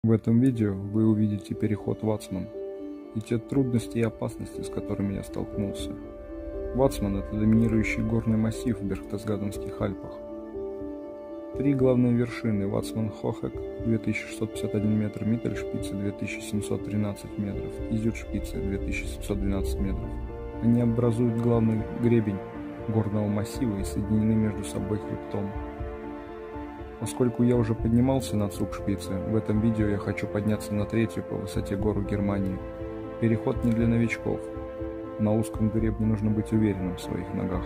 В этом видео вы увидите переход Вацман и те трудности и опасности, с которыми я столкнулся. Вацман – это доминирующий горный массив в Берхтесгаденских Альпах. Три главные вершины – Вацман-Хохек 2651 метр, Миттельшпице 2713 метров и Зюдшпице 2712 метров. Они образуют главный гребень горного массива и соединены между собой хребтом. Поскольку я уже поднимался на Зugspitze, в этом видео я хочу подняться на третью по высоте гору Германии. Переход не для новичков. На узком гребне нужно быть уверенным в своих ногах.